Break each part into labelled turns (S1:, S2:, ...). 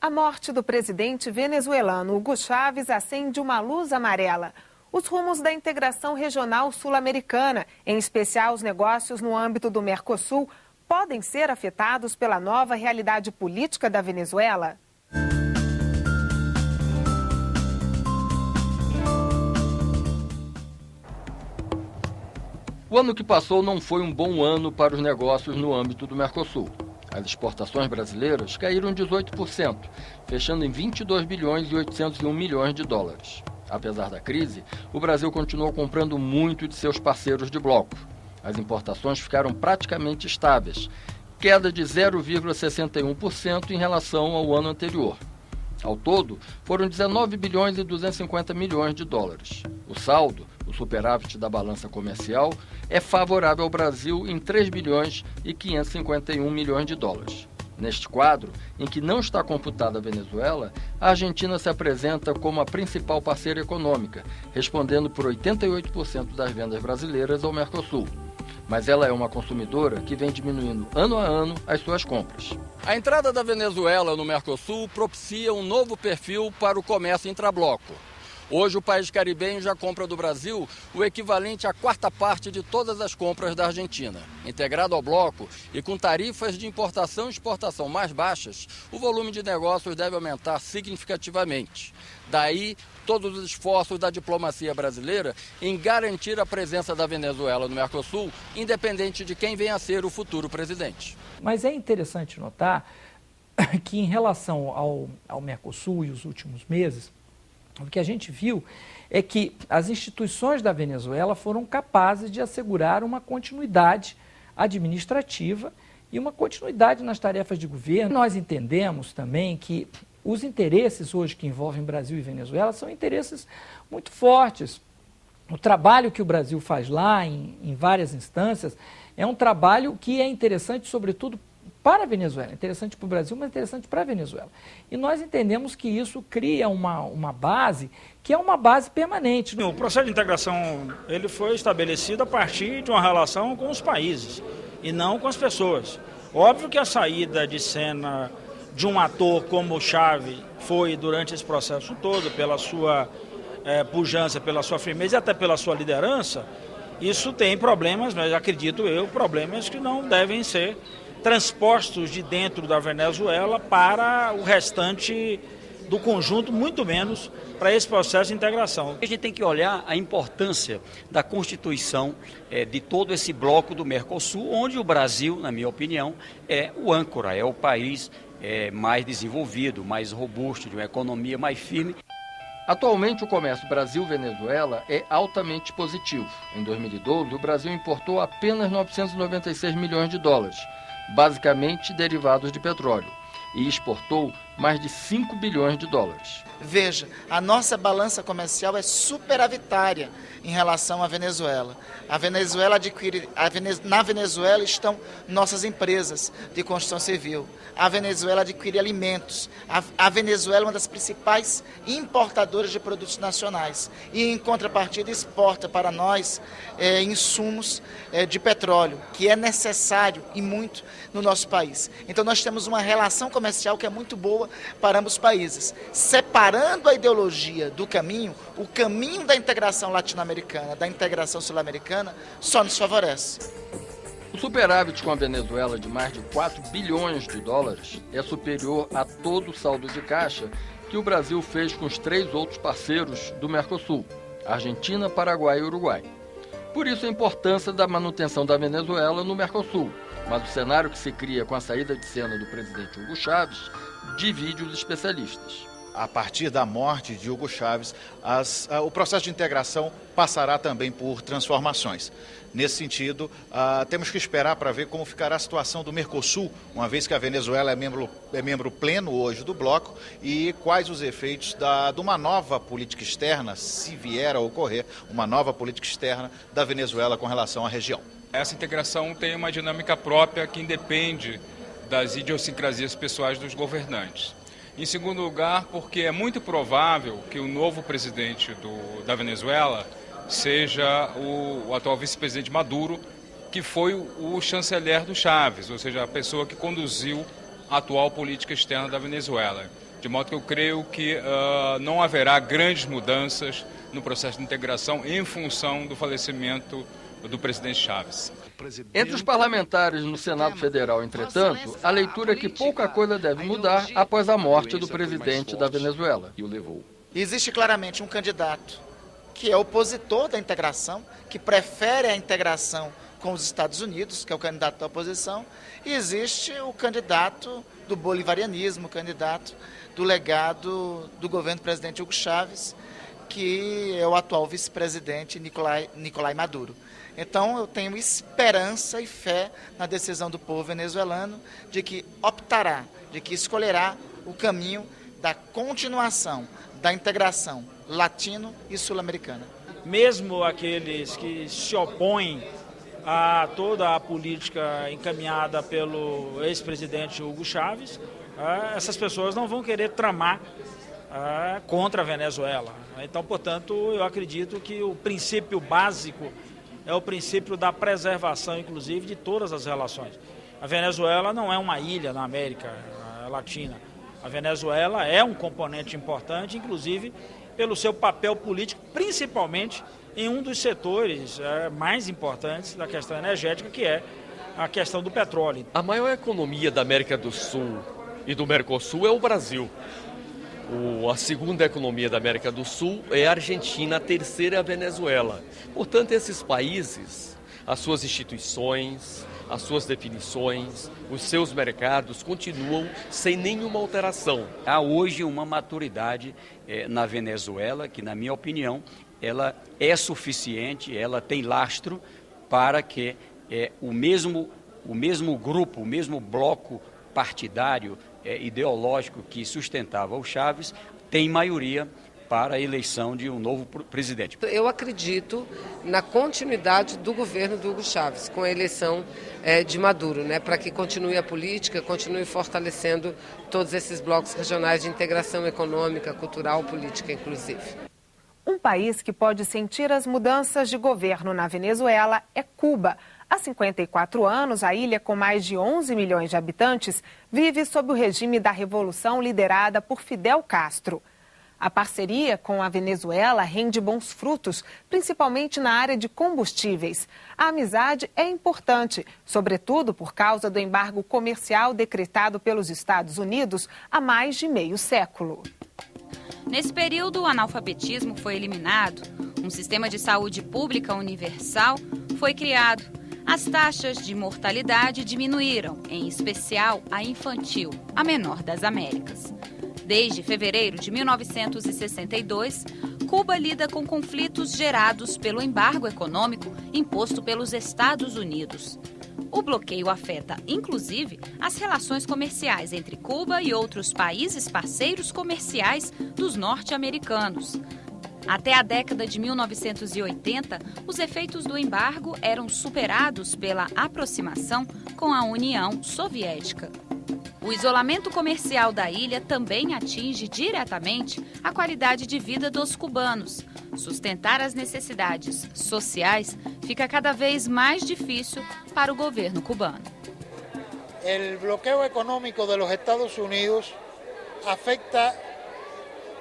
S1: A morte do presidente venezuelano Hugo Chávez acende uma luz amarela. Os rumos da integração regional sul-americana, em especial os negócios no âmbito do Mercosul, podem ser afetados pela nova realidade política da Venezuela?
S2: O ano que passou não foi um bom ano para os negócios no âmbito do Mercosul. As exportações brasileiras caíram 18%, fechando em 22 bilhões e 801 milhões de dólares. Apesar da crise, o Brasil continuou comprando muito de seus parceiros de bloco. As importações ficaram praticamente estáveis, queda de 0,61% em relação ao ano anterior. Ao todo, foram 19 bilhões e 250 milhões de dólares. O saldo, o superávit da balança comercial, é favorável ao Brasil em 3 bilhões e 551 milhões de dólares. Neste quadro, em que não está computada a Venezuela, a Argentina se apresenta como a principal parceira econômica, respondendo por 88% das vendas brasileiras ao Mercosul. Mas ela é uma consumidora que vem diminuindo ano a ano as suas compras. A entrada da Venezuela no Mercosul propicia um novo perfil para o comércio intrabloco. Hoje o país caribenho já compra do Brasil o equivalente à quarta parte de todas as compras da Argentina. Integrado ao bloco e com tarifas de importação e exportação mais baixas, o volume de negócios deve aumentar significativamente. Daí todos os esforços da diplomacia brasileira em garantir a presença da Venezuela no Mercosul, independente de quem venha a ser o futuro presidente.
S3: Mas é interessante notar que em relação ao Mercosul e os últimos meses, o que a gente viu é que as instituições da Venezuela foram capazes de assegurar uma continuidade administrativa e uma continuidade nas tarefas de governo. Nós entendemos também que os interesses hoje que envolvem Brasil e Venezuela são interesses muito fortes. O trabalho que o Brasil faz lá, em várias instâncias, é um trabalho que é interessante, sobretudo, para a Venezuela. É interessante para o Brasil, mas é interessante para a Venezuela. E nós entendemos que isso cria uma base que é uma base permanente.
S4: O processo de integração ele foi estabelecido a partir de uma relação com os países e não com as pessoas. Óbvio que a saída de cena de um ator como o Chávez foi durante esse processo todo, pela sua pujança, pela sua firmeza e até pela sua liderança, isso tem problemas, mas acredito eu, problemas que não devem ser transpostos de dentro da Venezuela para o restante do conjunto, muito menos para esse processo de integração.
S5: A gente tem que olhar a importância da constituição de todo esse bloco do Mercosul, onde o Brasil, na minha opinião, é o âncora, é o país mais desenvolvido, mais robusto, de uma economia mais firme.
S2: Atualmente, o comércio Brasil-Venezuela é altamente positivo. Em 2012, o Brasil importou apenas 996 milhões de dólares, basicamente derivados de petróleo, e exportou mais de 5 bilhões de dólares.
S6: Veja, a nossa balança comercial é superavitária em relação à Venezuela. Na Venezuela estão nossas empresas de construção civil. A Venezuela adquire alimentos. A Venezuela é uma das principais importadoras de produtos nacionais. E, em contrapartida, exporta para nós insumos de petróleo, que é necessário e muito no nosso país. Então, nós temos uma relação comercial que é muito boa para ambos os países. Separando a ideologia do caminho, o caminho da integração latino-americana, da integração sul-americana, só nos favorece.
S2: O superávit com a Venezuela de mais de 4 bilhões de dólares é superior a todo o saldo de caixa que o Brasil fez com os 3 outros parceiros do Mercosul, Argentina, Paraguai e Uruguai. Por isso a importância da manutenção da Venezuela no Mercosul, mas o cenário que se cria com a saída de cena do presidente Hugo Chávez divide os especialistas.
S7: A partir da morte de Hugo Chávez, o processo de integração passará também por transformações. Nesse sentido, temos que esperar para ver como ficará a situação do Mercosul, uma vez que a Venezuela é membro pleno hoje do bloco, e quais os efeitos de uma nova política externa, se vier a ocorrer, uma nova política externa da Venezuela com relação à região.
S8: Essa integração tem uma dinâmica própria que independe das idiosincrasias pessoais dos governantes. Em segundo lugar, porque é muito provável que o novo presidente da Venezuela seja o atual vice-presidente Maduro, que foi o chanceler do Chávez, ou seja, a pessoa que conduziu a atual política externa da Venezuela. de modo que eu creio que não haverá grandes mudanças no processo de integração em função do falecimento do presidente Chávez.
S2: Entre os parlamentares no Senado Federal, entretanto, a leitura é que pouca coisa deve mudar após a morte do presidente da Venezuela.
S6: Existe claramente um candidato que é opositor da integração, que prefere a integração com os Estados Unidos, que é o candidato da oposição, e existe o candidato do bolivarianismo, o candidato do legado do governo do presidente Hugo Chávez, que é o atual vice-presidente Nicolás Maduro. Então, eu tenho esperança e fé na decisão do povo venezuelano de que optará, de que escolherá o caminho da continuação da integração latino e sul-americana.
S4: Mesmo aqueles que se opõem a toda a política encaminhada pelo ex-presidente Hugo Chávez, essas pessoas não vão querer tramar contra a Venezuela. Então, portanto, eu acredito que o princípio básico é o princípio da preservação, inclusive, de todas as relações. A Venezuela não é uma ilha na América Latina. A Venezuela é um componente importante, inclusive, pelo seu papel político, principalmente em um dos setores mais importantes da questão energética, que é a questão do petróleo.
S9: A maior economia da América do Sul e do Mercosul é o Brasil. A segunda economia da América do Sul é a Argentina, a terceira é a Venezuela. Portanto, esses países, as suas instituições, as suas definições, os seus mercados continuam sem nenhuma alteração.
S5: Há hoje uma maturidade na Venezuela que, na minha opinião, ela é suficiente, ela tem lastro para que o mesmo grupo, o mesmo bloco partidário, ideológico que sustentava o Chávez, tem maioria para a eleição de um novo presidente.
S10: Eu acredito na continuidade do governo do Hugo Chávez, com a eleição de Maduro, para que continue a política, continue fortalecendo todos esses blocos regionais de integração econômica, cultural, política, inclusive.
S1: Um país que pode sentir as mudanças de governo na Venezuela é Cuba. Há 54 anos, a ilha, com mais de 11 milhões de habitantes, vive sob o regime da revolução liderada por Fidel Castro. A parceria com a Venezuela rende bons frutos, principalmente na área de combustíveis. A amizade é importante, sobretudo por causa do embargo comercial decretado pelos Estados Unidos há mais de meio século.
S11: Nesse período, o analfabetismo foi eliminado, um sistema de saúde pública universal foi criado. As taxas de mortalidade diminuíram, em especial a infantil, a menor das Américas. Desde fevereiro de 1962, Cuba lida com conflitos gerados pelo embargo econômico imposto pelos Estados Unidos. O bloqueio afeta, inclusive, as relações comerciais entre Cuba e outros países parceiros comerciais dos norte-americanos. Até a década de 1980, os efeitos do embargo eram superados pela aproximação com a União Soviética. O isolamento comercial da ilha também atinge diretamente a qualidade de vida dos cubanos. Sustentar as necessidades sociais fica cada vez mais difícil para o governo cubano.
S12: O bloqueio econômico dos Estados Unidos afeta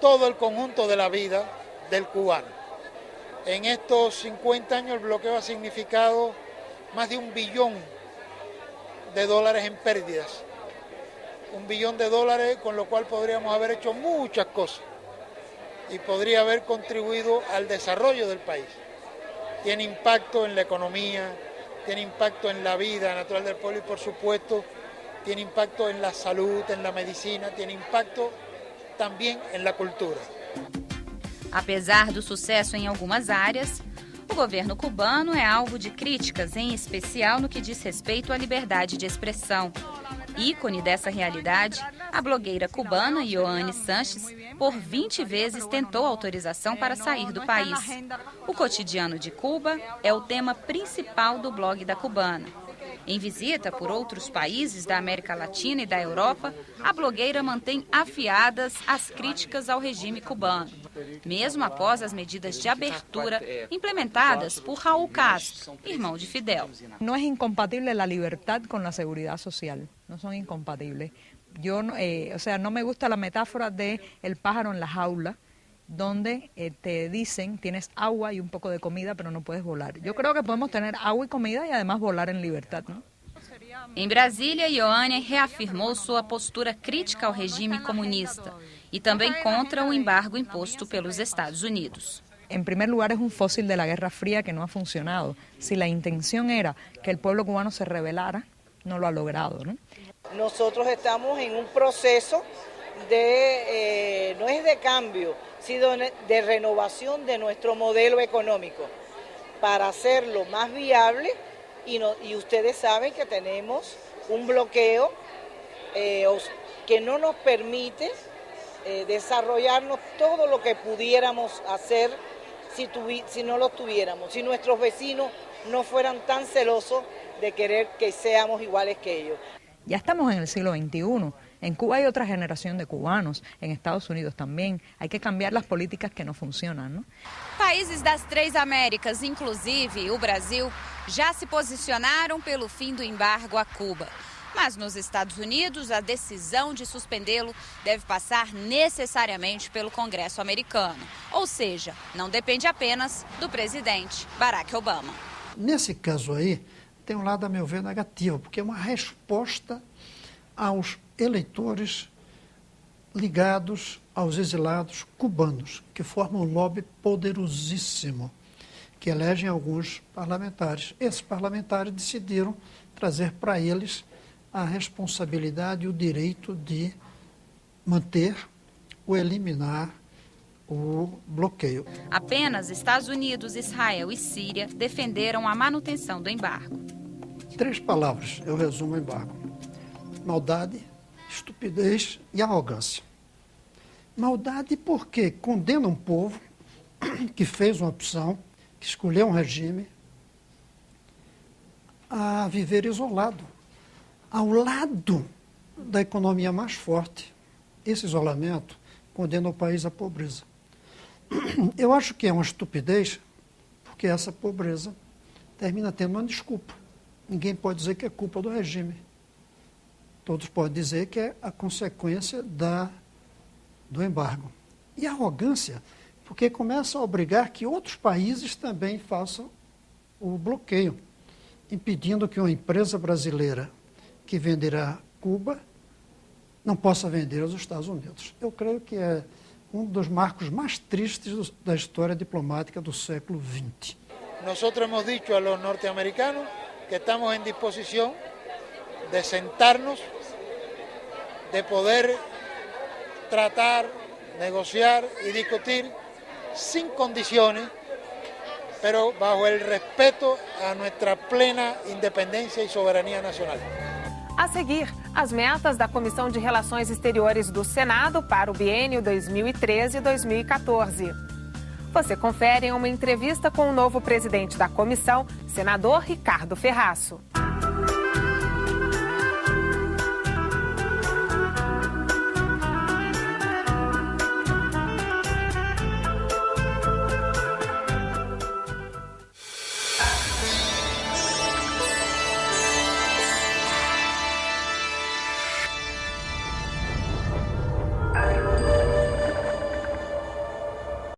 S12: todo o conjunto da vida del cubano. En estos 50 años el bloqueo ha significado más de $1 billón en pérdidas. $1 billón con lo cual podríamos haber hecho muchas cosas y podría haber contribuido al desarrollo del país. Tiene impacto en la economía, tiene impacto en la vida natural del pueblo y por supuesto tiene impacto en la salud, en la medicina, tiene impacto también en la cultura.
S11: Apesar do sucesso em algumas áreas, o governo cubano é alvo de críticas, em especial no que diz respeito à liberdade de expressão. Ícone dessa realidade, a blogueira cubana Yoane Sanches, por 20 vezes tentou autorização para sair do país. O cotidiano de Cuba é o tema principal do blog da cubana. Em visita por outros países da América Latina e da Europa, a blogueira mantém afiadas as críticas ao regime cubano, mesmo após as medidas de abertura implementadas por Raúl Castro, irmão de Fidel.
S13: No es incompatible la libertad con la seguridad social, no son incompatibles. Yo, no me gusta la metáfora de el pájaro en la jaula, donde te dicen tienes agua y un poco de comida, pero no puedes volar. Yo creo que podemos tener agua y comida y además volar en libertad, ¿no?
S11: Em Brasília, Ioânia reafirmou sua postura crítica ao regime comunista e também contra o embargo imposto pelos Estados Unidos.
S13: En primer lugar, es un fósil de la Guerra Fría que no ha funcionado. Si la intención era que el pueblo cubano se rebelara, no lo ha logrado, ¿no?
S14: Nosotros estamos en un proceso de, no es de cambio, sino de renovación de nuestro modelo económico para hacerlo más viable y ustedes saben que tenemos un bloqueo que no nos permite desarrollarnos todo lo que pudiéramos hacer si no lo tuviéramos, si nuestros vecinos no fueran tan celosos de querer que seamos iguales que ellos.
S13: Ya estamos en el siglo XXI. En Cuba hay otra generación de cubanos, en Estados Unidos também. Hay que cambiar las políticas que no funcionan, ¿no?
S11: Países das três Américas, inclusive o Brasil, já se posicionaram pelo fim do embargo a Cuba. Mas nos Estados Unidos, a decisão de suspendê-lo deve passar necessariamente pelo Congresso americano. Ou seja, não depende apenas do presidente Barack Obama.
S15: Nesse caso aí, tem um lado, a meu ver, negativo, porque é uma resposta aos eleitores ligados aos exilados cubanos, que formam um lobby poderosíssimo, que elegem alguns parlamentares. Esses parlamentares decidiram trazer para eles a responsabilidade e o direito de manter ou eliminar o bloqueio.
S11: Apenas Estados Unidos, Israel e Síria defenderam a manutenção do embargo.
S15: 3 palavras eu resumo o embargo: maldade, estupidez e arrogância. Maldade porque condena um povo que fez uma opção, que escolheu um regime, a viver isolado, ao lado da economia mais forte. Esse isolamento condena o país à pobreza. Eu acho que é uma estupidez, porque essa pobreza termina tendo uma desculpa. Ninguém pode dizer que é culpa do regime. Todos podem dizer que é a consequência do embargo. E a arrogância, porque começa a obrigar que outros países também façam o bloqueio, impedindo que uma empresa brasileira que venderá Cuba não possa vender aos Estados Unidos. Eu creio que é um dos marcos mais tristes da história diplomática do século XX.
S12: Nós hemos dicho a los norteamericanos que estamos en disposición de sentarnos, de poder tratar, negociar y discutir sin condiciones, pero bajo el respeto a nuestra plena independencia y soberanía nacional.
S1: A seguir, as metas da Comissão de Relações Exteriores do Senado para o biênio 2013-2014. Você confere em uma entrevista com o novo presidente da comissão, senador Ricardo Ferraço.